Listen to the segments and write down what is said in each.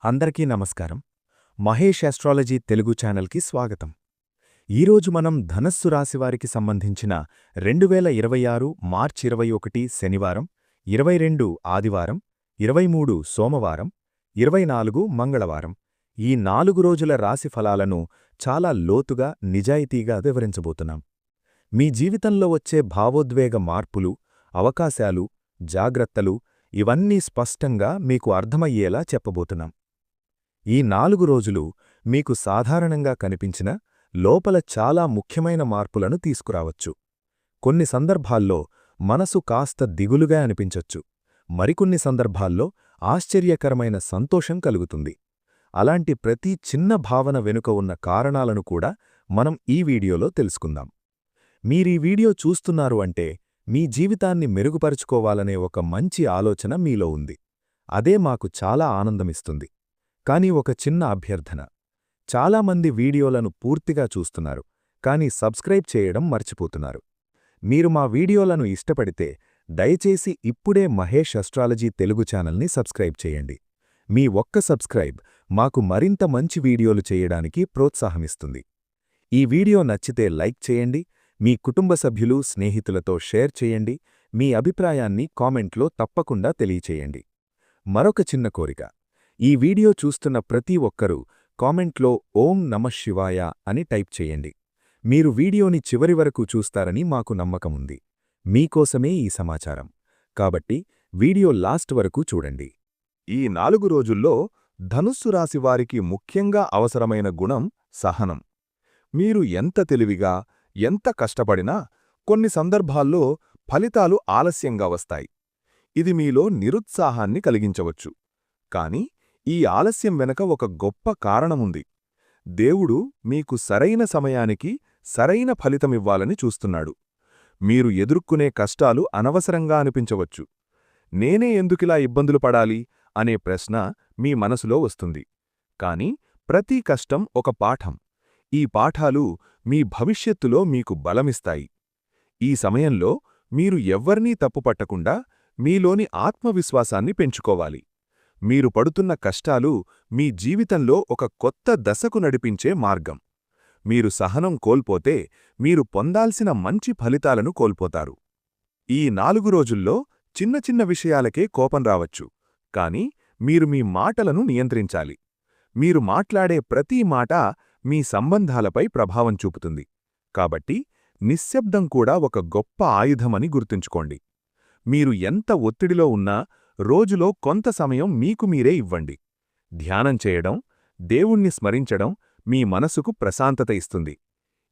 అందరికీ నమస్కారం. మహేష్ ఆస్ట్రాలజీ తెలుగు ఛానల్కి స్వాగతం. ఈరోజు మనం ధనస్సు రాశివారికి సంబంధించిన 2026 మార్చి 21 శనివారం, 22 ఆదివారం, 23 సోమవారం, 24 మంగళవారం ఈ 4 రోజుల రాశి ఫలాలను చాలా లోతుగా, నిజాయితీగా వివరించబోతున్నాం. మీ జీవితంలో వచ్చే భావోద్వేగ మార్పులు, అవకాశాలు, జాగ్రత్తలు ఇవన్నీ స్పష్టంగా మీకు అర్థమయ్యేలా చెప్పబోతున్నాం. ఈ 4 రోజులు మీకు సాధారణంగా కనిపించిన లోపల చాలా ముఖ్యమైన మార్పులను తీసుకురావచ్చు. కొన్ని సందర్భాల్లో మనసు కాస్త దిగులుగా అనిపించొచ్చు, మరికొన్ని సందర్భాల్లో ఆశ్చర్యకరమైన సంతోషం కలుగుతుంది. అలాంటి ప్రతి చిన్న భావన వెనుక ఉన్న కారణాలను కూడా మనం ఈ వీడియోలో తెలుసుకుందాం. మీరీ వీడియో చూస్తున్నారు అంటే మీ జీవితాన్ని మెరుగుపరుచుకోవాలనే ఒక మంచి ఆలోచన మీలో ఉంది. అదే మాకు చాలా ఆనందమిస్తుంది. కానీ ఒక చిన్న అభ్యర్థన. చాలామంది వీడియోలను పూర్తిగా చూస్తున్నారు, కానీ సబ్స్క్రైబ్ చేయడం మర్చిపోతున్నారు. మీరు మా వీడియోలను ఇష్టపడితే దయచేసి ఇప్పుడే మహేష్ ఆస్ట్రాలజీ తెలుగు ఛానల్ని సబ్స్క్రైబ్ చేయండి. మీ ఒక్క సబ్స్క్రైబ్ మాకు మరింత మంచి వీడియోలు చేయడానికి ప్రోత్సాహమిస్తుంది. ఈ వీడియో నచ్చితే లైక్ చేయండి, మీ కుటుంబ సభ్యులు, స్నేహితులతో షేర్ చేయండి, మీ అభిప్రాయాన్ని కామెంట్లో తప్పకుండా తెలియచేయండి. మరొక చిన్న కోరిక. ఈ వీడియో చూస్తున్న ప్రతి ఒక్కరూ కామెంట్లో ఓం నమః శివాయ అని టైప్ చేయండి. మీరు వీడియోని చివరి వరకు చూస్తారని మాకు నమ్మకముంది. మీకోసమే ఈ సమాచారం. కాబట్టి వీడియో లాస్ట్ వరకు చూడండి. ఈ 4 రోజుల్లో ధనుస్సు రాశివారికి ముఖ్యంగా అవసరమైన గుణం సహనం. మీరు ఎంత తెలివిగా, ఎంత కష్టపడినా కొన్ని సందర్భాల్లో ఫలితాలు ఆలస్యంగా వస్తాయి. ఇది మీలో నిరుత్సాహాన్ని కలిగించవచ్చు. కాని ఈ ఆలస్యం వెనక ఒక గొప్ప కారణముంది. దేవుడు మీకు సరైన సమయానికి సరైన ఫలితమివ్వాలని చూస్తున్నాడు. మీరు ఎదుర్కొనే కష్టాలు అనవసరంగా అనిపించవచ్చు. నేనే ఎందుకిలా ఇబ్బందులు పడాలి అనే ప్రశ్న మీ మనసులో వస్తుంది. కాని ప్రతి కష్టం ఒక పాఠం. ఈ పాఠాలు మీ భవిష్యత్తులో మీకు బలమిస్తాయి. ఈ సమయంలో మీరు ఎవ్వర్నీ తప్పుపట్టకుండా మీలోని ఆత్మవిశ్వాసాన్ని పెంచుకోవాలి. మీరు పడుతున్న కష్టాలు మీ జీవితంలో ఒక కొత్త దశకు నడిపించే మార్గం. మీరు సహనం కోల్పోతే మీరు పొందాల్సిన మంచి ఫలితాలను కోల్పోతారు. ఈ 4 రోజుల్లో చిన్న చిన్న విషయాలకే కోపం రావచ్చు, కాని మీరు మీ మాటలను నియంత్రించాలి. మీరు మాట్లాడే ప్రతి మాట మీ సంబంధాలపై ప్రభావం చూపుతుంది. కాబట్టి నిశ్శబ్దం కూడా ఒక గొప్ప ఆయుధమని గుర్తుంచుకోండి. మీరు ఎంత ఒత్తిడిలో ఉన్నా రోజులో కొంత సమయం మీకు మీరే ఇవ్వండి. ధ్యానం చేయడం, దేవుణ్ణి స్మరించడం మీ మనసుకు ప్రశాంతత ఇస్తుంది.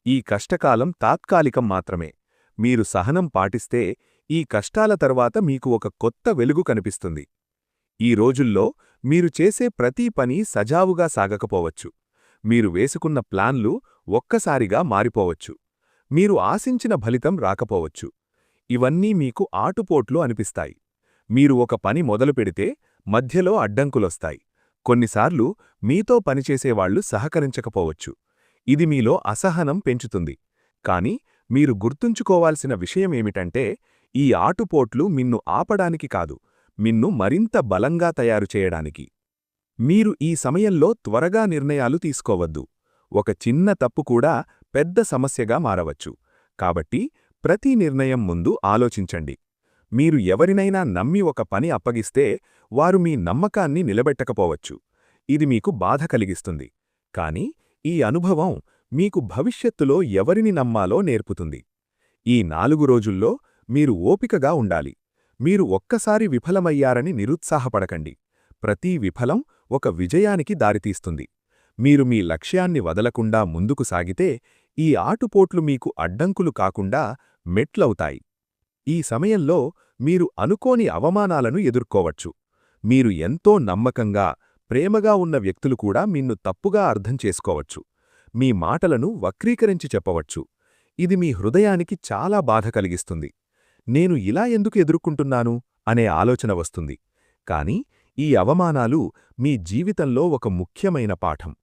ఈ కష్టకాలం తాత్కాలికం మాత్రమే. మీరు సహనం పాటిస్తే ఈ కష్టాల తర్వాత మీకు ఒక కొత్త వెలుగు కనిపిస్తుంది. ఈ రోజుల్లో మీరు చేసే ప్రతి పని సజావుగా సాగకపోవచ్చు. మీరు వేసుకున్న ప్లాన్లు ఒక్కసారిగా మారిపోవచ్చు. మీరు ఆశించిన ఫలితం రాకపోవచ్చు. ఇవన్నీ మీకు ఆటుపోట్లు అనిపిస్తాయి. మీరు ఒక పని మొదలుపెడితే మధ్యలో అడ్డంకులొస్తాయి. కొన్నిసార్లు మీతో పనిచేసేవాళ్లు సహకరించకపోవచ్చు. ఇది మీలో అసహనం పెంచుతుంది. కాని మీరు గుర్తుంచుకోవాల్సిన విషయమేమిటంటే ఈ ఆటుపోట్లు మిన్ను ఆపడానికి కాదు, మిన్ను మరింత బలంగా తయారు చేయడానికి. మీరు ఈ సమయంలో త్వరగా నిర్ణయాలు తీసుకోవద్దు. ఒక చిన్న తప్పు కూడా పెద్ద సమస్యగా మారవచ్చు. కాబట్టి ప్రతి నిర్ణయం ముందు ఆలోచించండి. మీరు ఎవరినైనా నమ్మి ఒక పని అప్పగిస్తే వారు మీ నమ్మకాన్ని నిలబెట్టకపోవచ్చు. ఇది మీకు బాధ కలిగిస్తుంది. కాని ఈ అనుభవం మీకు భవిష్యత్తులో ఎవరిని నమ్మాలో నేర్పుతుంది. ఈ 4 రోజుల్లో మీరు ఓపికగా ఉండాలి. మీరు ఒక్కసారి విఫలమయ్యారని నిరుత్సాహపడకండి. ప్రతి విఫలం ఒక విజయానికి దారితీస్తుంది. మీరు మీ లక్ష్యాన్ని వదలకుండా ముందుకు సాగితే ఈ ఆటుపోట్లు మీకు అడ్డంకులు కాకుండా మెట్లవుతాయి. ఈ సమయంలో మీరు అనుకోని అవమానాలను ఎదుర్కోవచ్చు. మీరు ఎంతో నమ్మకంగా, ప్రేమగా ఉన్న వ్యక్తులు కూడా మిన్ను తప్పుగా అర్థం చేసుకోవచ్చు. మీ మాటలను వక్రీకరించి చెప్పవచ్చు. ఇది మీ హృదయానికి చాలా బాధ కలిగిస్తుంది. నేను ఇలా ఎందుకు ఎదుర్కొంటున్నాను అనే ఆలోచన వస్తుంది. కాని ఈ అవమానాలు మీ జీవితంలో ఒక ముఖ్యమైన పాఠం.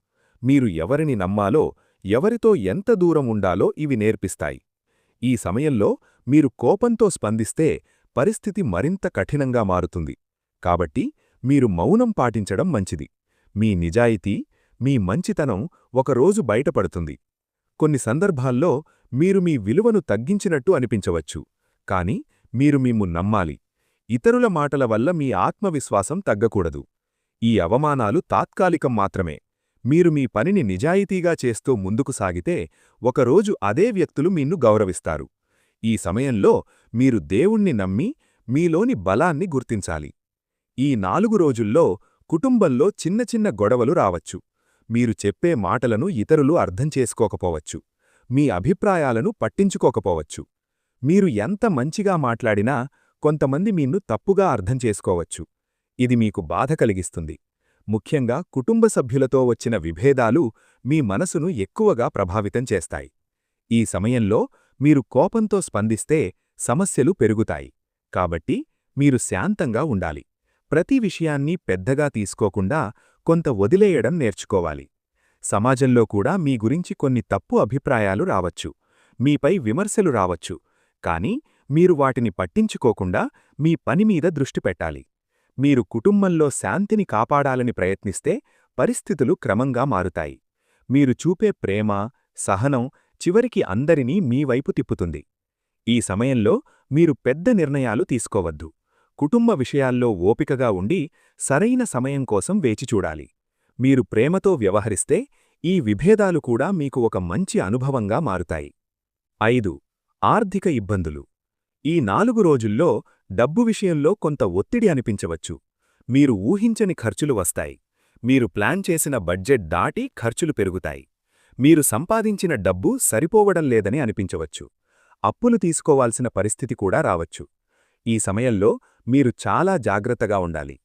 మీరు ఎవరిని నమ్మాలో, ఎవరితో ఎంత దూరం ఉండాలో ఇవి నేర్పిస్తాయి. ఈ సమయంలో మీరు కోపంతో స్పందిస్తే పరిస్థితి మరింత కఠినంగా మారుతుంది. కాబట్టి మీరు మౌనం పాటించడం మంచిది. మీ నిజాయితీ, మీ మంచితనం ఒకరోజు బయటపడుతుంది. కొన్ని సందర్భాల్లో మీరు మీ విలువను తగ్గించినట్టు అనిపించవచ్చు, కాని మీరు మిమ్ము నమ్మాలి. ఇతరుల మాటల వల్ల మీ ఆత్మవిశ్వాసం తగ్గకూడదు. ఈ అవమానాలు తాత్కాలికం మాత్రమే. మీరు మీ పనిని నిజాయితీగా చేస్తూ ముందుకు సాగితే ఒకరోజు అదే వ్యక్తులు నిన్ను గౌరవిస్తారు. ఈ సమయంలో మీరు దేవుణ్ణి నమ్మి మీలోని బలాన్ని గుర్తించాలి. ఈ 4 రోజుల్లో కుటుంబంలో చిన్న చిన్న గొడవలు రావచ్చు. మీరు చెప్పే మాటలను ఇతరులు అర్థం చేసుకోకపోవచ్చు. మీ అభిప్రాయాలను పట్టించుకోకపోవచ్చు. మీరు ఎంత మంచిగా మాట్లాడినా కొంతమంది నిన్ను తప్పుగా అర్థం చేసుకోవచ్చు. ఇది మీకు బాధ కలిగిస్తుంది. ముఖ్యంగా కుటుంబ సభ్యులతో వచ్చిన విభేదాలు మీ మనసును ఎక్కువగా ప్రభావితం చేస్తాయి. ఈ సమయంలో మీరు కోపంతో స్పందిస్తే సమస్యలు పెరుగుతాయి. కాబట్టి మీరు శాంతంగా ఉండాలి. ప్రతి విషయాన్ని పెద్దగా తీసుకోకుండా కొంత వదిలేయడం నేర్చుకోవాలి. సమాజంలో కూడా మీ గురించి కొన్ని తప్పు అభిప్రాయాలు రావచ్చు. మీపై విమర్శలు రావచ్చు. కానీ మీరు వాటిని పట్టించుకోకుండా మీ పనిమీద దృష్టి పెట్టాలి. మీరు కుటుంబంలో శాంతిని కాపాడాలని ప్రయత్నిస్తే పరిస్థితులు క్రమంగా మారుతాయి. మీరు చూపే ప్రేమ, సహనం చివరికి అందరినీ మీ వైపు తిప్పుతుంది. ఈ సమయంలో మీరు పెద్ద నిర్ణయాలు తీసుకోవద్దు. కుటుంబ విషయాల్లో ఓపికగా ఉండి సరైన సమయం కోసం వేచిచూడాలి. మీరు ప్రేమతో వ్యవహరిస్తే ఈ విభేదాలు కూడా మీకు ఒక మంచి అనుభవంగా మారుతాయి. 5. ఆర్థిక ఇబ్బందులు. ఈ 4 రోజుల్లో డబ్బు విషయంలో కొంత ఒత్తిడి అనిపించవచ్చు. మీరు ఊహించని ఖర్చులు వస్తాయి. మీరు ప్లాన్ చేసిన బడ్జెట్ దాటి ఖర్చులు పెరుగుతాయి. మీరు సంపాదించిన డబ్బు సరిపోవడం లేదని అనిపించవచ్చు. అప్పులు తీసుకోవాల్సిన పరిస్థితి కూడా రావచ్చు. ఈ సమయంలో మీరు చాలా జాగ్రత్తగా ఉండాలి.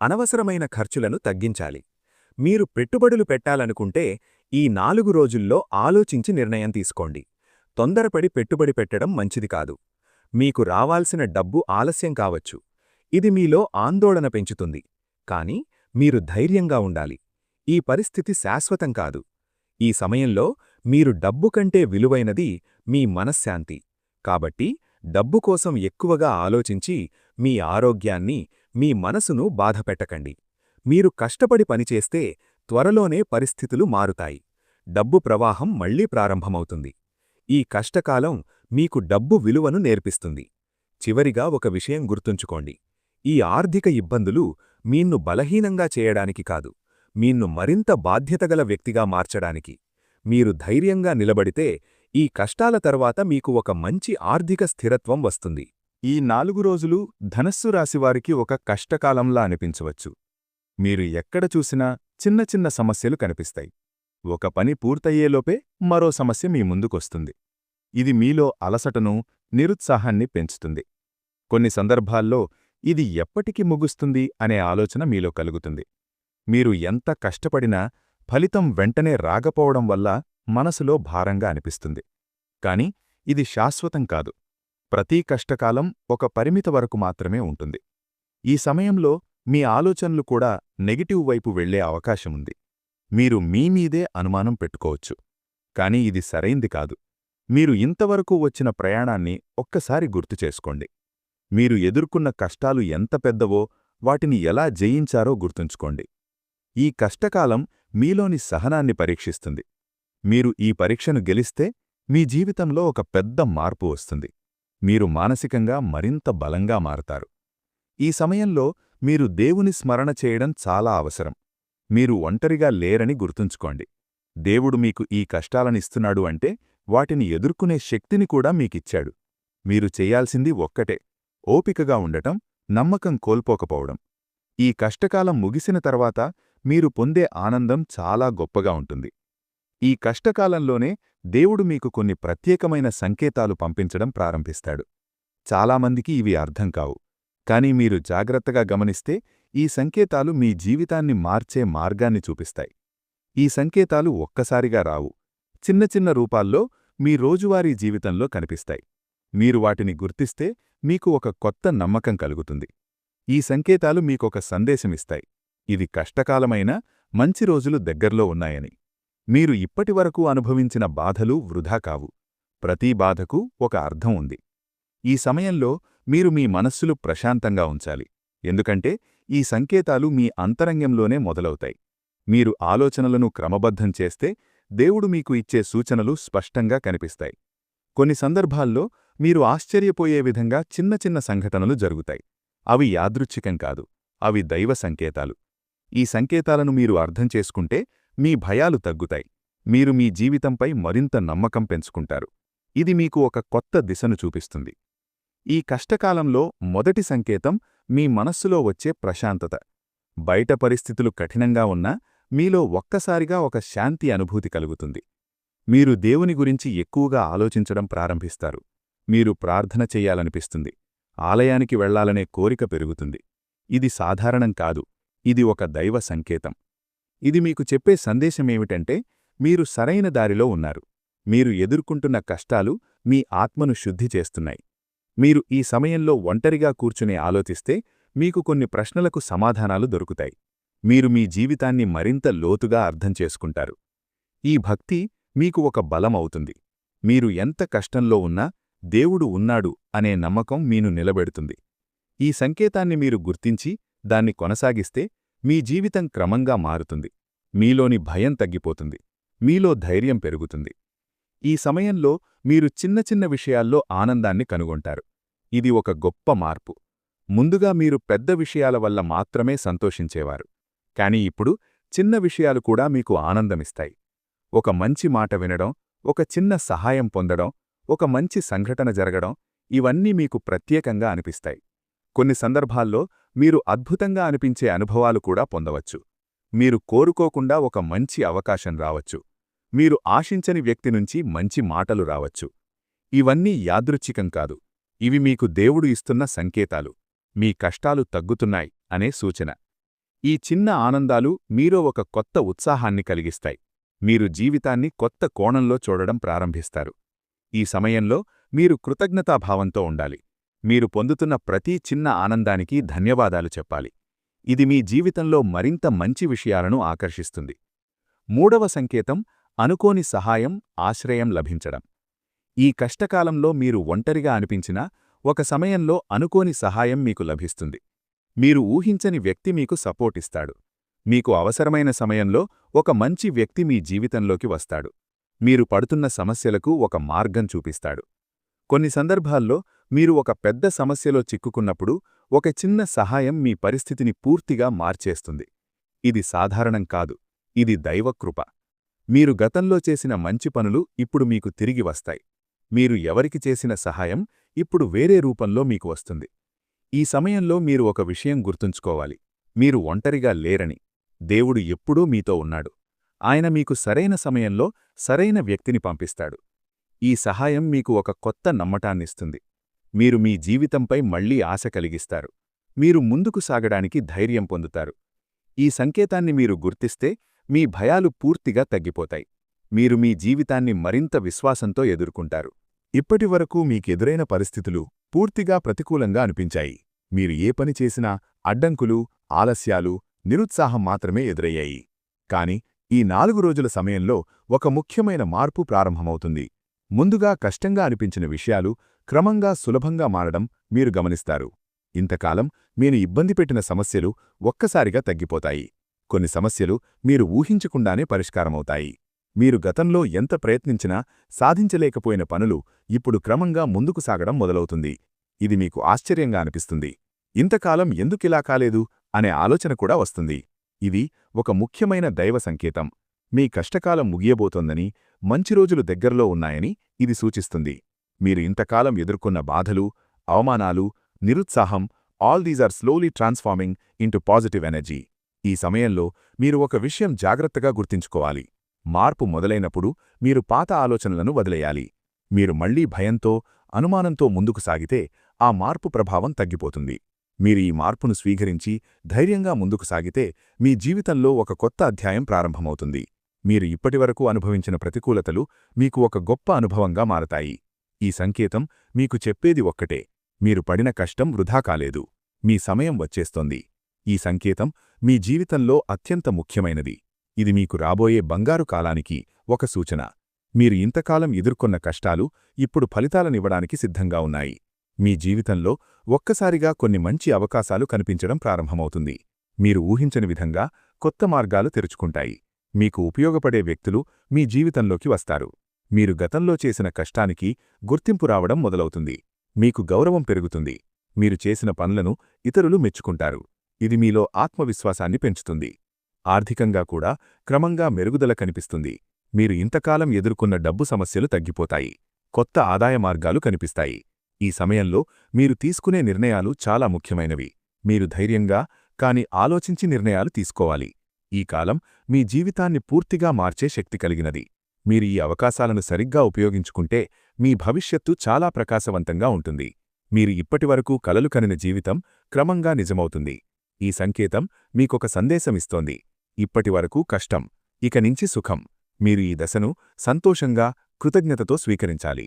అనవసరమైన ఖర్చులను తగ్గించాలి. మీరు పెట్టుబడులు పెట్టాలనుకుంటే ఈ 4 రోజుల్లో ఆలోచించి నిర్ణయం తీసుకోండి. తొందరపడి పెట్టుబడి పెట్టడం మంచిది కాదు. మీకు రావాల్సిన డబ్బు ఆలస్యం కావచ్చు. ఇది మీలో ఆందోళన పెంచుతుంది. కాని మీరు ధైర్యంగా ఉండాలి. ఈ పరిస్థితి శాశ్వతం కాదు. ఈ సమయంలో మీరు డబ్బు కంటే విలువైనది మీ మనశ్శాంతి. కాబట్టి డబ్బు కోసం ఎక్కువగా ఆలోచించి మీ ఆరోగ్యాన్ని, మీ మనసును బాధపెట్టకండి. మీరు కష్టపడి పనిచేస్తే త్వరలోనే పరిస్థితులు మారుతాయి. డబ్బు ప్రవాహం మళ్లీ ప్రారంభమవుతుంది. ఈ కష్టకాలం మీకు డబ్బు విలువను నేర్పిస్తుంది. చివరిగా ఒక విషయం గుర్తుంచుకోండి. ఈ ఆర్థిక ఇబ్బందులు మీన్ను బలహీనంగా చేయడానికి కాదు, మీన్ను మరింత బాధ్యతగల వ్యక్తిగా మార్చడానికి. మీరు ధైర్యంగా నిలబడితే ఈ కష్టాల తర్వాత మీకు ఒక మంచి ఆర్థిక స్థిరత్వం వస్తుంది. ఈ 4 రోజులు ధనస్సు రాశివారికి ఒక కష్టకాలంలా అనిపించవచ్చు. మీరు ఎక్కడ చూసినా చిన్న చిన్న సమస్యలు కనిపిస్తాయి. ఒక పని పూర్తయ్యేలోపే మరో సమస్య మీ ముందుకొస్తుంది. ఇది మీలో అలసటను, నిరుత్సాహాన్ని పెంచుతుంది. కొన్ని సందర్భాల్లో ఇది ఎప్పటికి ముగుస్తుంది అనే ఆలోచన మీలో కలుగుతుంది. మీరు ఎంత కష్టపడినా ఫలితం వెంటనే రాకపోవడం వల్ల మనసులో భారంగా అనిపిస్తుంది. కాని ఇది శాశ్వతం కాదు. ప్రతి కష్టకాలం ఒక పరిమిత వరకు మాత్రమే ఉంటుంది. ఈ సమయంలో మీ ఆలోచనలు కూడా నెగటివ్ వైపు వెళ్లే అవకాశముంది. మీరు మీమీదే అనుమానం పెట్టుకోవచ్చు. కాని ఇది సరైంది కాదు. మీరు ఇంతవరకు వచ్చిన ప్రయాణాన్ని ఒక్కసారి గుర్తుచేసుకోండి. మీరు ఎదుర్కొన్న కష్టాలు ఎంత పెద్దవో వాటిని ఎలా జయించారో గుర్తుంచుకోండి. ఈ కష్టకాలం మీలోని సహనాన్ని పరీక్షిస్తుంది. మీరు ఈ పరీక్షను గెలిస్తే మీ జీవితంలో ఒక పెద్ద మార్పు వస్తుంది. మీరు మానసికంగా మరింత బలంగా మారతారు. ఈ సమయంలో మీరు దేవుని స్మరణ చేయడం చాలా అవసరం. మీరు ఒంటరిగా లేరని గుర్తుంచుకోండి. దేవుడు మీకు ఈ కష్టాలనిస్తున్నాడు అంటే వాటిని ఎదుర్కొనే శక్తిని కూడా మీకిచ్చాడు. మీరు చెయ్యాల్సింది ఒక్కటే, ఓపికగా ఉండటం, నమ్మకం కోల్పోకపోవడం. ఈ కష్టకాలం ముగిసిన తర్వాత మీరు పొందే ఆనందం చాలా గొప్పగా ఉంటుంది. ఈ కష్టకాలంలోనే దేవుడు మీకు కొన్ని ప్రత్యేకమైన సంకేతాలు పంపించడం ప్రారంభిస్తాడు. చాలామందికి ఇవి అర్థం కావు. కాని మీరు జాగ్రత్తగా గమనిస్తే ఈ సంకేతాలు మీ జీవితాన్ని మార్చే మార్గాన్ని చూపిస్తాయి. ఈ సంకేతాలు ఒక్కసారిగా రావు. చిన్న చిన్న రూపాల్లో మీ రోజువారీ జీవితంలో కనిపిస్తాయి. మీరు వాటిని గుర్తిస్తే మీకు ఒక కొత్త నమ్మకం కలుగుతుంది. ఈ సంకేతాలు మీకొక సందేశమిస్తాయి. ఇది కష్టకాలమైన మంచి రోజులు దగ్గర్లో ఉన్నాయని. మీరు ఇప్పటివరకు అనుభవించిన బాధలు వృధా కావు. ప్రతి బాధకు ఒక అర్థం ఉంది. ఈ సమయంలో మీరు మీ మనస్సులు ప్రశాంతంగా ఉంచాలి. ఎందుకంటే ఈ సంకేతాలు మీ అంతరంగంలోనే మొదలవుతాయి. మీరు ఆలోచనలను క్రమబద్ధం చేస్తే దేవుడు మీకు ఇచ్చే సూచనలు స్పష్టంగా కనిపిస్తాయి. కొన్ని సందర్భాల్లో మీరు ఆశ్చర్యపోయే విధంగా చిన్న చిన్న సంఘటనలు జరుగుతాయి. అవి యాదృచ్ఛికం కాదు, అవి దైవ సంకేతాలు. ఈ సంకేతాలను మీరు అర్థం చేసుకుంటే మీ భయాలు తగ్గుతాయి. మీరు మీ జీవితంపై మరింత నమ్మకం పెంచుకుంటారు. ఇది మీకు ఒక కొత్త దిశను చూపిస్తుంది. ఈ కష్టకాలంలో మొదటి సంకేతం మీ మనస్సులో వచ్చే ప్రశాంతత. బయట పరిస్థితులు కఠినంగా ఉన్నా మీలో ఒక్కసారిగా ఒక శాంతి అనుభూతి కలుగుతుంది. మీరు దేవుని గురించి ఎక్కువగా ఆలోచించడం ప్రారంభిస్తారు. మీరు ప్రార్థన చెయ్యాలనిపిస్తుంది. ఆలయానికి వెళ్లాలనే కోరిక పెరుగుతుంది. ఇది సాధారణం కాదు, ఇది ఒక దైవ సంకేతం. ఇది మీకు చెప్పే సందేశమేమిటంటే మీరు సరైన దారిలో ఉన్నారు. మీరు ఎదుర్కొంటున్న కష్టాలు మీ ఆత్మను శుద్ధి చేస్తున్నాయి. మీరు ఈ సమయంలో ఒంటరిగా కూర్చుని ఆలోచిస్తే మీకు కొన్ని ప్రశ్నలకు సమాధానాలు దొరుకుతాయి. మీరు మీ జీవితాన్ని మరింత లోతుగా అర్థం చేసుకుంటారు. ఈ భక్తి మీకు ఒక బలం అవుతుంది. మీరు ఎంత కష్టంలో ఉన్నా దేవుడు ఉన్నాడు అనే నమ్మకం మీను నిలబెడుతుంది. ఈ సంకేతాన్ని మీరు గుర్తించి దాన్ని కొనసాగిస్తే మీ జీవితం క్రమంగా మారుతుంది. మీలోని భయం తగ్గిపోతుంది. మీలో ధైర్యం పెరుగుతుంది. ఈ సమయంలో మీరు చిన్న చిన్న విషయాల్లో ఆనందాన్ని కనుగొంటారు. ఇది ఒక గొప్ప మార్పు. ముందుగా మీరు పెద్ద విషయాల వల్ల మాత్రమే సంతోషించేవారు. కాని ఇప్పుడు చిన్న విషయాలు కూడా మీకు ఆనందమిస్తాయి. ఒక మంచి మాట వినడం, ఒక చిన్న సహాయం పొందడం, ఒక మంచి సంఘటన జరగడం, ఇవన్నీ మీకు ప్రత్యేకంగా అనిపిస్తాయి. కొన్ని సందర్భాల్లో మీరు అద్భుతంగా అనిపించే అనుభవాలు కూడా పొందవచ్చు. మీరు కోరుకోకుండా ఒక మంచి అవకాశం రావచ్చు. మీరు ఆశించని వ్యక్తి నుంచి మంచి మాటలు రావచ్చు. ఇవన్నీ యాదృచ్ఛికం కాదు. ఇవి మీకు దేవుడు ఇస్తున్న సంకేతాలు. మీ కష్టాలు తగ్గుతున్నాయి అనే సూచన. ఈ చిన్న ఆనందాలు మీలో ఒక కొత్త ఉత్సాహాన్ని కలిగిస్తాయి. మీరు జీవితాన్ని కొత్త కోణంలో చూడడం ప్రారంభిస్తారు. ఈ సమయంలో మీరు కృతజ్ఞతాభావంతో ఉండాలి. మీరు పొందుతున్న ప్రతి చిన్న ఆనందానికి ధన్యవాదాలు చెప్పాలి. ఇది మీ జీవితంలో మరింత మంచి విషయాలను ఆకర్షిస్తుంది. మూడవ సంకేతం అనుకోని సహాయం, ఆశ్రయం లభించడం. ఈ కష్టకాలంలో మీరు ఒంటరిగా అనిపించినా ఒక సమయంలో అనుకోని సహాయం మీకు లభిస్తుంది. మీరు ఊహించని వ్యక్తి మీకు సపోర్టిస్తాడు. మీకు అవసరమైన సమయంలో ఒక మంచి వ్యక్తి మీ జీవితంలోకి వస్తాడు. మీరు పడుతున్న సమస్యలకు ఒక మార్గం చూపిస్తాడు. కొన్ని సందర్భాల్లో మీరు ఒక పెద్ద సమస్యలో చిక్కుకున్నప్పుడు ఒక చిన్న సహాయం మీ పరిస్థితిని పూర్తిగా మార్చేస్తుంది. ఇది సాధారణం కాదు, ఇది దైవకృప. మీరు గతంలో చేసిన మంచి పనులు ఇప్పుడు మీకు తిరిగి వస్తాయి. మీరు ఎవరికి చేసిన సహాయం ఇప్పుడు వేరే రూపంలో మీకు వస్తుంది. ఈ సమయంలో మీరు ఒక విషయం గుర్తుంచుకోవాలి. మీరు ఒంటరిగా లేరని. దేవుడు ఎప్పుడూ మీతో ఉన్నాడు. ఆయన మీకు సరైన సమయంలో సరైన వ్యక్తిని పంపిస్తాడు. ఈ సహాయం మీకు ఒక కొత్త నమ్మటాన్నిస్తుంది. మీరు మీ జీవితంపై మళ్లీ ఆశ కలిగిస్తారు. మీరు ముందుకు సాగడానికి ధైర్యం పొందుతారు. ఈ సంకేతాన్ని మీరు గుర్తిస్తే మీ భయాలు పూర్తిగా తగ్గిపోతాయి. మీరు మీ జీవితాన్ని మరింత విశ్వాసంతో ఎదుర్కొంటారు. ఇప్పటివరకు మీకెదురైన పరిస్థితులు పూర్తిగా ప్రతికూలంగా అనిపించాయి. మీరు ఏ పని చేసినా అడ్డంకులు, ఆలస్యాలు, నిరుత్సాహం మాత్రమే ఎదురయ్యాయి. కాని ఈ 4 రోజుల సమయంలో ఒక ముఖ్యమైన మార్పు ప్రారంభమవుతుంది. ముందుగా కష్టంగా అనిపించిన విషయాలు క్రమంగా సులభంగా మారడం మీరు గమనిస్తారు. ఇంతకాలం మీరు ఇబ్బంది పెట్టిన సమస్యలు ఒక్కసారిగా తగ్గిపోతాయి. కొన్ని సమస్యలు మీరు ఊహించకుండానే పరిష్కారమవుతాయి. మీరు గతంలో ఎంత ప్రయత్నించినా సాధించలేకపోయిన పనులు ఇప్పుడు క్రమంగా ముందుకు సాగడం మొదలవుతుంది. ఇది మీకు ఆశ్చర్యంగా అనిపిస్తుంది. ఇంతకాలం ఎందుకిలా కాలేదు అనే ఆలోచన కూడా వస్తుంది. ఇది ఒక ముఖ్యమైన దైవ సంకేతం. మీ కష్టకాలం ముగియబోతోందని, మంచి రోజులు దగ్గరలో ఉన్నాయని ఇది సూచిస్తుంది. మీరు ఇంతకాలం ఎదుర్కొన్న బాధలు, అవమానాలు, నిరుత్సాహం, all these are slowly transforming into positive energy. ఈ సమయంలో మీరు ఒక విషయం జాగ్రత్తగా గుర్తుంచుకోవాలి. మార్పు మొదలైనప్పుడు మీరు పాత ఆలోచనలను వదిలేయాలి. మీరు మళ్లీ భయంతో, అనుమానంతో ముందుకు సాగితే ఆ మార్పు ప్రభావం తగ్గిపోతుంది. మీరు ఈ మార్పును స్వీకరించి ధైర్యంగా ముందుకు సాగితే మీ జీవితంలో ఒక కొత్త అధ్యాయం ప్రారంభమవుతుంది. మీరు ఇప్పటివరకు అనుభవించిన ప్రతికూలతలు మీకు ఒక గొప్ప అనుభవంగా మారతాయి. ఈ సంకేతం మీకు చెప్పేది ఒక్కటే: మీరు పడిన కష్టం వృధా కాలేదు. మీ సమయం వచ్చేస్తోంది. ఈ సంకేతం మీ జీవితంలో అత్యంత ముఖ్యమైనది. ఇది మీకు రాబోయే బంగారు కాలానికి ఒక సూచన. మీరు ఇంతకాలం ఎదుర్కొన్న కష్టాలు ఇప్పుడు ఫలితాలనివ్వడానికి సిద్ధంగా ఉన్నాయి. మీ జీవితంలో ఒక్కసారిగా కొన్ని మంచి అవకాశాలు కనిపించడం ప్రారంభమవుతుంది. మీరు ఊహించని విధంగా కొత్త మార్గాలు తెరుచుకుంటాయి. మీకు ఉపయోగపడే వ్యక్తులు మీ జీవితంలోకి వస్తారు. మీరు గతంలో చేసిన కష్టానికి గుర్తింపు రావడం మొదలవుతుంది. మీకు గౌరవం పెరుగుతుంది. మీరు చేసిన పనులను ఇతరులు మెచ్చుకుంటారు. ఇది మీలో ఆత్మవిశ్వాసాన్ని పెంచుతుంది. ఆర్థికంగా కూడా క్రమంగా మెరుగుదల కనిపిస్తుంది. మీరు ఇంతకాలం ఎదుర్కొన్న డబ్బు సమస్యలు తగ్గిపోతాయి. కొత్త ఆదాయ మార్గాలు కనిపిస్తాయి. ఈ సమయంలో మీరు తీసుకునే నిర్ణయాలు చాలా ముఖ్యమైనవి. మీరు ధైర్యంగా కాని ఆలోచించి నిర్ణయాలు తీసుకోవాలి. ఈ కాలం మీ జీవితాన్ని పూర్తిగా మార్చే శక్తి కలిగినది. మీరు ఈ అవకాశాలను సరిగ్గా ఉపయోగించుకుంటే మీ భవిష్యత్తు చాలా ప్రకాశవంతంగా ఉంటుంది. మీరు ఇప్పటివరకు కలలు కనిన జీవితం క్రమంగా నిజమవుతుంది. ఈ సంకేతం మీకొక సందేశమిస్తోంది. ఇప్పటివరకు కష్టం, ఇక నుంచి సుఖం. మీరు ఈ దశను సంతోషంగా, కృతజ్ఞతతో స్వీకరించాలి.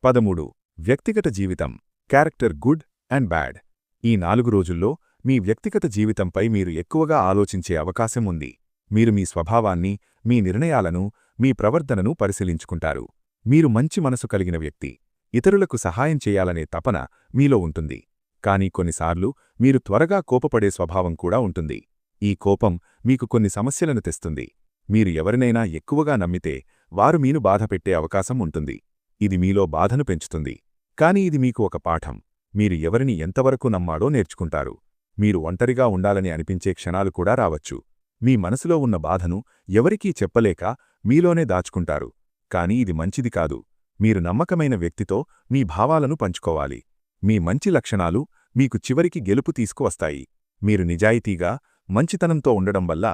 13. వ్యక్తిగత జీవితం, క్యారెక్టర్ గుడ్ అండ్ బ్యాడ్. ఈ 4 రోజుల్లో మీ వ్యక్తిగత జీవితంపై మీరు ఎక్కువగా ఆలోచించే అవకాశం ఉంది. మీరు మీ స్వభావాన్ని, మీ నిర్ణయాలను, మీ ప్రవర్తనను పరిశీలించుకుంటారు. మీరు మంచి మనసు కలిగిన వ్యక్తి. ఇతరులకు సహాయం చేయాలనే తపన మీలో ఉంటుంది. కానీ కొన్నిసార్లు మీరు త్వరగా కోపపడే స్వభావం కూడా ఉంటుంది. ఈ కోపం మీకు కొన్ని సమస్యలను తెస్తుంది. మీరు ఎవరినైనా ఎక్కువగా నమ్మితే వారు మీను బాధపెట్టే అవకాశం ఉంటుంది. ఇది మీలో బాధను పెంచుతుంది. కాని ఇది మీకు ఒక పాఠం. మీరు ఎవరిని ఎంతవరకు నమ్మాడో నేర్చుకుంటారు. మీరు ఒంటరిగా ఉండాలని అనిపించే క్షణాలు కూడా రావచ్చు. మీ మనసులో ఉన్న బాధను ఎవరికీ చెప్పలేక మీలోనే దాచుకుంటారు. కాని ఇది మంచిది కాదు. మీరు నమ్మకమైన వ్యక్తితో మీ భావాలను పంచుకోవాలి. మీ మంచి లక్షణాలు మీకు చివరికి గెలుపు తీసుకువస్తాయి. మీరు నిజాయితీగా, మంచితనంతో ఉండడం వల్ల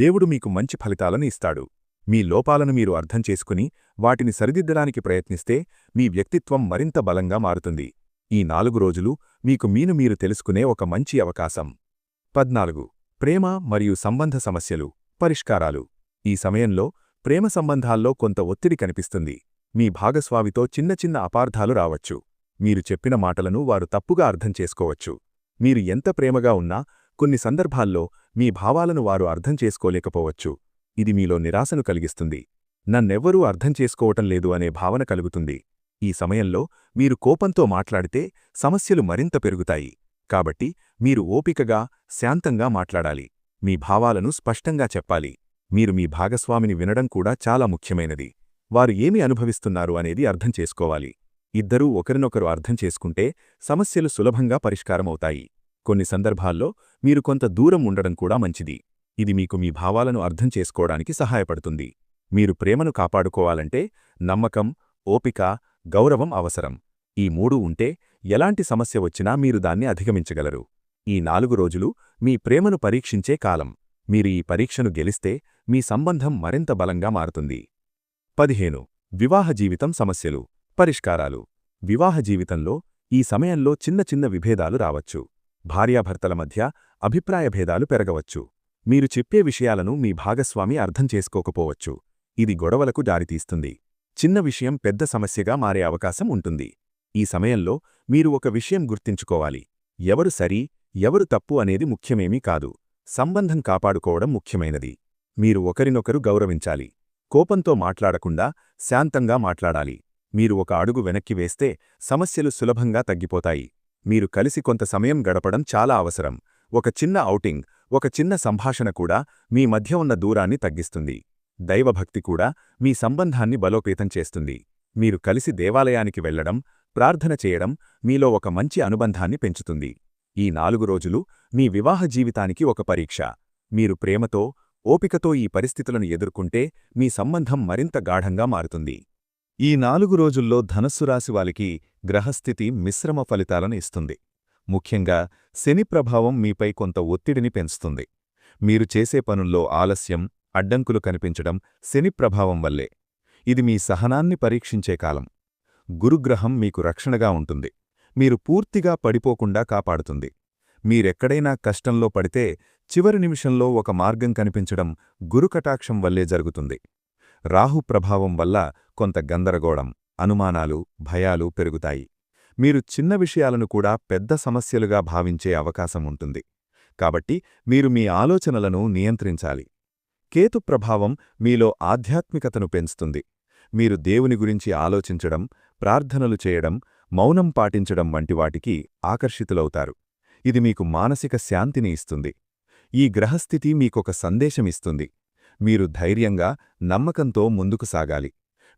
దేవుడు మీకు మంచి ఫలితాలను ఇస్తాడు. మీ లోపాలను మీరు అర్థం చేసుకుని వాటిని సరిదిద్దడానికి ప్రయత్నిస్తే మీ వ్యక్తిత్వం మరింత బలంగా మారుతుంది. ఈ 4 రోజులు మీకు మీరు తెలుసుకునే ఒక మంచి అవకాశం. 14. ప్రేమ మరియు సంబంధ సమస్యలు, పరిష్కారాలు. ఈ సమయంలో ప్రేమ సంబంధాల్లో కొంత ఒత్తిడి కనిపిస్తుంది. మీ భాగస్వామితో చిన్న చిన్న అపార్థాలు రావచ్చు. మీరు చెప్పిన మాటలను వారు తప్పుగా అర్థం చేసుకోవచ్చు. మీరు ఎంత ప్రేమగా ఉన్నా కొన్ని సందర్భాల్లో మీ భావాలను వారు అర్థం చేసుకోలేకపోవచ్చు. ఇది మీలో నిరాశను కలిగిస్తుంది. నన్నెవ్వరూ అర్థం చేసుకోవటం లేదు అనే భావన కలుగుతుంది. ఈ సమయంలో మీరు కోపంతో మాట్లాడితే సమస్యలు మరింత పెరుగుతాయి. కాబట్టి మీరు ఓపికగా, శాంతంగా మాట్లాడాలి. మీ భావాలను స్పష్టంగా చెప్పాలి. మీరు మీ భాగస్వామిని వినడం కూడా చాలా ముఖ్యమైనది. వారు ఏమి అనుభవిస్తున్నారు అనేది అర్థం చేసుకోవాలి. ఇద్దరూ ఒకరినొకరు అర్థం చేసుకుంటే సమస్యలు సులభంగా పరిష్కారమవుతాయి. కొన్ని సందర్భాల్లో మీరు కొంత దూరం ఉండడం కూడా మంచిది. ఇది మీకు మీ భావాలను అర్థం చేసుకోవడానికి సహాయపడుతుంది. మీరు ప్రేమను కాపాడుకోవాలంటే నమ్మకం, ఓపిక, గౌరవం అవసరం. ఈ 3 ఉంటే ఎలాంటి సమస్య వచ్చినా మీరు దాన్ని అధిగమించగలరు. ఈ 4 రోజులు మీ ప్రేమను పరీక్షించే కాలం. మీరు ఈ పరీక్షను గెలిస్తే మీ సంబంధం మరింత బలంగా మారుతుంది. 15. వివాహ జీవితం సమస్యలు, పరిష్కారాలు. వివాహ జీవితంలో ఈ సమయంలో చిన్న చిన్న విభేదాలు రావచ్చు. భార్యాభర్తల మధ్య అభిప్రాయ భేదాలు పెరగవచ్చు. మీరు చెప్పే విషయాలను మీ భాగస్వామి అర్థం చేసుకోకపోవచ్చు. ఇది గొడవలకు దారితీస్తుంది. చిన్న విషయం పెద్ద సమస్యగా మారే అవకాశం ఉంటుంది. ఈ సమయంలో మీరు ఒక విషయం గుర్తుంచుకోవాలి. ఎవరు సరి, ఎవరు తప్పు అనేది ముఖ్యమేమీ కాదు. సంబంధం కాపాడుకోవడం ముఖ్యమైనది. మీరు ఒకరినొకరు గౌరవించాలి. కోపంతో మాట్లాడకుండా శాంతంగా మాట్లాడాలి. మీరు ఒక అడుగు వెనక్కి వేస్తే సమస్యలు సులభంగా తగ్గిపోతాయి. మీరు కలిసి కొంత సమయం గడపడం చాలా అవసరం. ఒక చిన్న ఔటింగ్, ఒక చిన్న సంభాషణ కూడా మీ మధ్య ఉన్న దూరాన్ని తగ్గిస్తుంది. దైవభక్తి కూడా మీ సంబంధాన్ని బలోపేతం చేస్తుంది. మీరు కలిసి దేవాలయానికి వెళ్లడం, ప్రార్థన చేయడం మీలో ఒక మంచి అనుబంధాన్ని పెంచుతుంది. ఈ 4 రోజులు మీ వివాహ జీవితానికి ఒక పరీక్ష. మీరు ప్రేమతో, ఓపికతో ఈ పరిస్థితులను ఎదుర్కొంటే మీ సంబంధం మరింత గాఢంగా మారుతుంది. ఈ 4 రోజుల్లో ధనస్సు రాశివారికి గ్రహస్థితి మిశ్రమ ఫలితాలను ఇస్తుంది. ముఖ్యంగా శని ప్రభావం మీపై కొంత ఒత్తిడిని పెంచుతుంది. మీరు చేసే పనుల్లో ఆలస్యం, అడ్డంకులు కనిపించడం శని ప్రభావం వల్లే. ఇది మీ సహనాన్ని పరీక్షించే కాలం. గురుగ్రహం మీకు రక్షణగా ఉంటుంది. మీరు పూర్తిగా పడిపోకుండా కాపాడుతుంది. మీరెక్కడైనా కష్టంలో పడితే చివరి నిమిషంలో ఒక మార్గం కనిపించడం గురుకటాక్షం వల్లే జరుగుతుంది. రాహు ప్రభావం వల్ల కొంత గందరగోళం, అనుమానాలు, భయాలు పెరుగుతాయి. మీరు చిన్న విషయాలను కూడా పెద్ద సమస్యలుగా భావించే అవకాశం ఉంటుంది. కాబట్టి మీరు మీ ఆలోచనలను నియంత్రించాలి. కేతు ప్రభావం మీలో ఆధ్యాత్మికతను పెంచుతుంది. మీరు దేవుని గురించి ఆలోచించడం, ప్రార్థనలు చేయడం, మౌనం పాటించడం వంటి వాటికి ఆకర్షితులవుతారు. ఇది మీకు మానసిక శాంతిని ఇస్తుంది. ఈ గ్రహస్థితి మీకొక సందేశమిస్తుంది. మీరు ధైర్యంగా, నమ్మకంతో ముందుకు సాగాలి.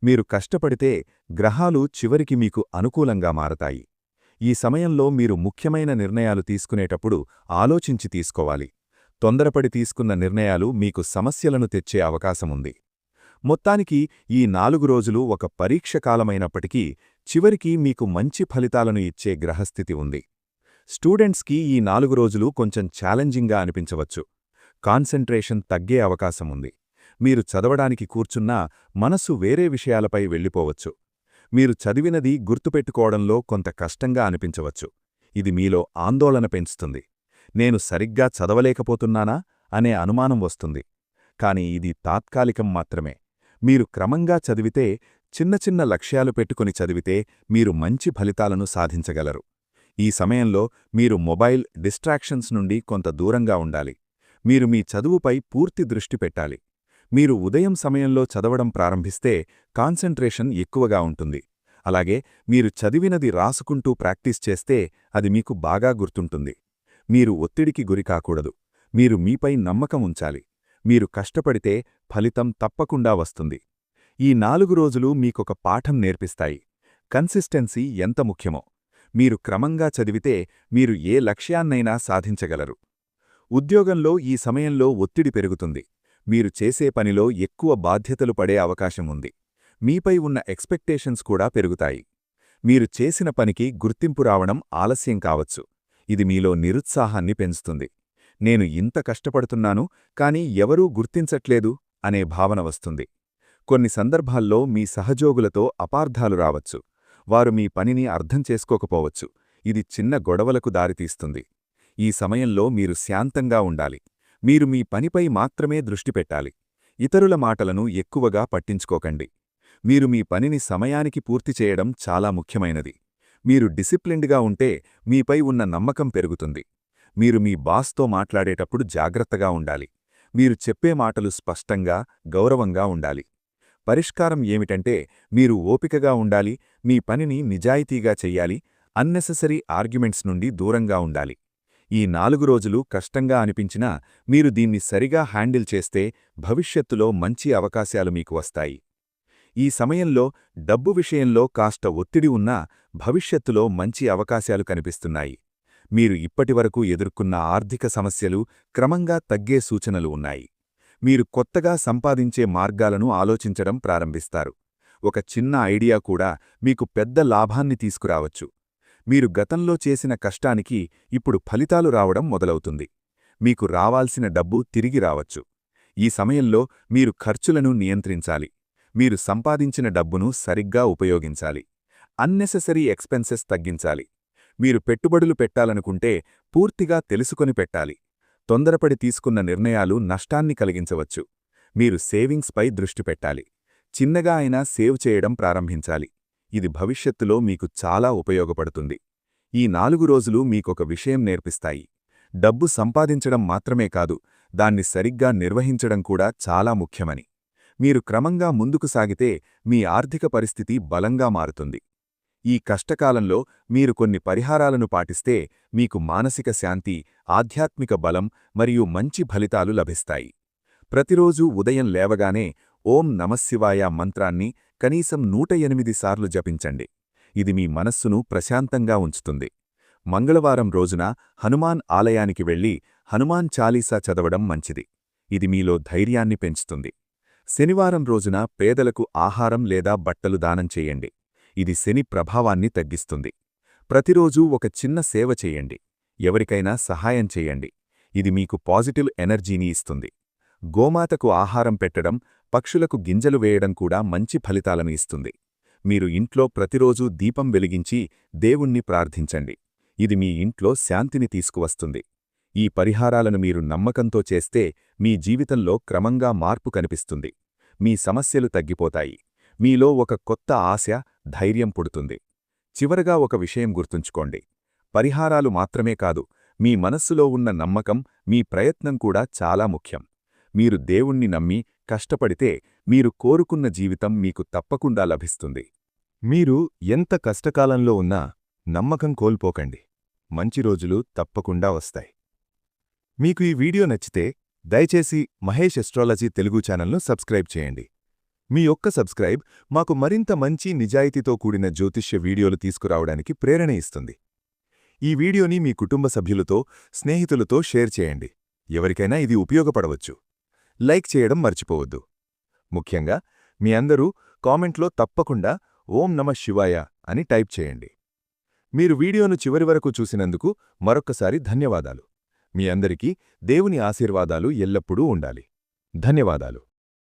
మీరు కష్టపడితే గ్రహాలు చివరికి మీకు అనుకూలంగా మారతాయి. ఈ సమయంలో మీరు ముఖ్యమైన నిర్ణయాలు తీసుకునేటప్పుడు ఆలోచించి తీసుకోవాలి. తొందరపడి తీసుకున్న నిర్ణయాలు మీకు సమస్యలను తెచ్చే అవకాశముంది. మొత్తానికి ఈ 4 రోజులు ఒక పరీక్ష కాలమైనప్పటికీ చివరికి మీకు మంచి ఫలితాలను ఇచ్చే గ్రహస్థితి ఉంది. స్టూడెంట్స్కి ఈ 4 రోజులు కొంచెం ఛాలెంజింగ్గా అనిపించవచ్చు. కాన్సంట్రేషన్ తగ్గే అవకాశముంది. మీరు చదవడానికి కూర్చున్నా మనసు వేరే విషయాలపై వెళ్ళిపోవచ్చు. మీరు చదివినది గుర్తుపెట్టుకోవడంలో కొంత కష్టంగా అనిపించవచ్చు. ఇది మీలో ఆందోళన పెంచుతుంది. నేను సరిగ్గా చదవలేకపోతున్నానా అనే అనుమానం వస్తుంది. కాని ఇది తాత్కాలికం మాత్రమే. మీరు క్రమంగా చదివితే, చిన్న చిన్న లక్ష్యాలు పెట్టుకుని చదివితే మీరు మంచి ఫలితాలను సాధించగలరు. ఈ సమయంలో మీరు మొబైల్ డిస్ట్రాక్షన్స్ నుండి కొంత దూరంగా ఉండాలి. మీరు మీ చదువుపై పూర్తి దృష్టి పెట్టాలి. మీరు ఉదయం సమయంలో చదవడం ప్రారంభిస్తే కాన్సంట్రేషన్ ఎక్కువగా ఉంటుంది. అలాగే మీరు చదివినది రాసుకుంటూ ప్రాక్టీస్ చేస్తే అది మీకు బాగా గుర్తుంటుంది. మీరు ఒత్తిడికి గురికాకూడదు. మీరు మీపై నమ్మకం ఉంచాలి. మీరు కష్టపడితే ఫలితం తప్పకుండా వస్తుంది. ఈ 4 రోజులు మీకొక పాఠం నేర్పిస్తాయి. కన్సిస్టెన్సీ ఎంత ముఖ్యమో. మీరు క్రమంగా చదివితే మీరు ఏ లక్ష్యాన్నైనా సాధించగలరు. ఉద్యోగంలో ఈ సమయంలో ఒత్తిడి పెరుగుతుంది. మీరు చేసే పనిలో ఎక్కువ బాధ్యతలు పడే అవకాశముంది. మీపై ఉన్న ఎక్స్పెక్టేషన్స్ కూడా పెరుగుతాయి. మీరు చేసిన పనికి గుర్తింపు రావడం ఆలస్యం కావచ్చు. ఇది మీలో నిరుత్సాహాన్ని పెంచుతుంది. నేను ఇంత కష్టపడుతున్నాను, కానీ ఎవరూ గుర్తించట్లేదు అనే భావన వస్తుంది. కొన్ని సందర్భాల్లో మీ సహజోగులతో అపార్థాలు రావచ్చు. వారు మీ పనిని అర్థం చేసుకోకపోవచ్చు. ఇది చిన్న గొడవలకు దారితీస్తుంది. ఈ సమయంలో మీరు శాంతంగా ఉండాలి. మీరు మీ పనిపై మాత్రమే దృష్టి పెట్టాలి. ఇతరుల మాటలను ఎక్కువగా పట్టించుకోకండి. మీరు మీ పనిని సమయానికి పూర్తి చేయడం చాలా ముఖ్యమైనది. మీరు డిసిప్లిన్డ్గా ఉంటే మీపై ఉన్న నమ్మకం పెరుగుతుంది. మీరు మీ బాస్తో మాట్లాడేటప్పుడు జాగ్రత్తగా ఉండాలి. మీరు చెప్పే మాటలు స్పష్టంగా, గౌరవంగా ఉండాలి. పరిష్కారం ఏమిటంటే మీరు ఓపికగా ఉండాలి, మీ పనిని నిజాయితీగా చెయ్యాలి, అన్నెసెసరీ ఆర్గ్యుమెంట్స్ నుండి దూరంగా ఉండాలి. ఈ 4 రోజులు కష్టంగా అనిపించినా మీరు దీన్ని సరిగా హ్యాండిల్ చేస్తే భవిష్యత్తులో మంచి అవకాశాలు మీకు వస్తాయి. ఈ సమయంలో డబ్బు విషయంలో కాస్త ఒత్తిడి ఉన్నా భవిష్యత్తులో మంచి అవకాశాలు కనిపిస్తున్నాయి. మీరు ఇప్పటివరకు ఎదుర్కొన్న ఆర్థిక సమస్యలు క్రమంగా తగ్గే సూచనలు ఉన్నాయి. మీరు కొత్తగా సంపాదించే మార్గాలను ఆలోచించడం ప్రారంభిస్తారు. ఒక చిన్న ఐడియా కూడా మీకు పెద్ద లాభాన్ని తీసుకురావచ్చు. మీరు గతంలో చేసిన కష్టానికి ఇప్పుడు ఫలితాలు రావడం మొదలవుతుంది. మీకు రావాల్సిన డబ్బు తిరిగి రావచ్చు. ఈ సమయంలో మీరు ఖర్చులను నియంత్రించాలి. మీరు సంపాదించిన డబ్బును సరిగ్గా ఉపయోగించాలి. అన్నెసెసరీ ఎక్స్పెన్సెస్ తగ్గించాలి. మీరు పెట్టుబడులు పెట్టాలనుకుంటే పూర్తిగా తెలుసుకొని పెట్టాలి. తొందరపడి తీసుకున్న నిర్ణయాలు నష్టాన్ని కలిగించవచ్చు. మీరు సేవింగ్స్పై దృష్టి పెట్టాలి. చిన్నగా అయినా సేవ్ చేయడం ప్రారంభించాలి. ఇది భవిష్యత్తులో మీకు చాలా ఉపయోగపడుతుంది. ఈ 4 రోజులు మీకొక విషయం నేర్పిస్తాయి. డబ్బు సంపాదించడం మాత్రమే కాదు, దాన్ని సరిగ్గా నిర్వహించడం కూడా చాలా ముఖ్యమని. మీరు క్రమంగా ముందుకు సాగితే మీ ఆర్థిక పరిస్థితి బలంగా మారుతుంది. ఈ కష్టకాలంలో మీరు కొన్ని పరిహారాలను పాటిస్తే మీకు మానసిక శాంతి, ఆధ్యాత్మిక బలం మరియు మంచి ఫలితాలు లభిస్తాయి. ప్రతిరోజూ ఉదయం లేవగానే ఓం నమఃశివాయ మంత్రాన్ని కనీసం 108 సార్లు జపించండి. ఇది మీ మనస్సును ప్రశాంతంగా ఉంచుతుంది. మంగళవారం రోజున హనుమాన్ ఆలయానికి వెళ్లి హనుమాన్ చాలీసా చదవడం మంచిది. ఇది మీలో ధైర్యాన్ని పెంచుతుంది. శనివారం రోజున పేదలకు ఆహారం లేదా బట్టలు దానం చేయండి. ఇది శని ప్రభావాన్ని తగ్గిస్తుంది. ప్రతిరోజూ ఒక చిన్న సేవ చేయండి. ఎవరికైనా సహాయం చేయండి. ఇది మీకు పాజిటివ్ ఎనర్జీని ఇస్తుంది. గోమాతకు ఆహారం పెట్టడం, పక్షులకు గింజలు వేయడం కూడా మంచి ఫలితాలను ఇస్తుంది. మీరు ఇంట్లో ప్రతిరోజూ దీపం వెలిగించి దేవుణ్ణి ప్రార్థించండి. ఇది మీ ఇంట్లో శాంతిని తీసుకువస్తుంది. ఈ పరిహారాలను మీరు నమ్మకంతో చేస్తే మీ జీవితంలో క్రమంగా మార్పు కనిపిస్తుంది. మీ సమస్యలు తగ్గిపోతాయి. మీలో ఒక కొత్త ఆశ, ధైర్యం పుడుతుంది. చివరగా ఒక విషయం గుర్తుంచుకోండి. పరిహారాలు మాత్రమే కాదు, మీ మనస్సులో ఉన్న నమ్మకం, మీ ప్రయత్నం కూడా చాలా ముఖ్యం. మీరు దేవుణ్ణి నమ్మి కష్టపడితే మీరు కోరుకున్న జీవితం మీకు తప్పకుండా లభిస్తుంది. మీరు ఎంత కష్టకాలంలో ఉన్నా నమ్మకం కోల్పోకండి. మంచి రోజులు తప్పకుండా వస్తాయి. మీకు ఈ వీడియో నచ్చితే దయచేసి మహేష్ ఎస్ట్రాలజీ తెలుగు ఛానల్ను సబ్స్క్రైబ్ చేయండి. మీ యొక్క సబ్స్క్రైబ్ మాకు మరింత మంచి నిజాయితీతో కూడిన జ్యోతిష్య వీడియోలు తీసుకురావడానికి ప్రేరణ ఇస్తుంది. ఈ వీడియోని మీ కుటుంబ సభ్యులతో, స్నేహితులతో షేర్ చేయండి. ఎవరికైనా ఇది ఉపయోగపడవచ్చు. లైక్ చేయడం మర్చిపోవద్దు. ముఖ్యంగా మీ అందరూ కామెంట్లో తప్పకుండా ఓం నమః శివాయ అని టైప్ చేయండి. మీరు వీడియోను చివరి వరకు చూసినందుకు మరొక్కసారి ధన్యవాదాలు. మీ అందరికీ దేవుని ఆశీర్వాదాలు ఎల్లప్పుడూ ఉండాలి. ధన్యవాదాలు.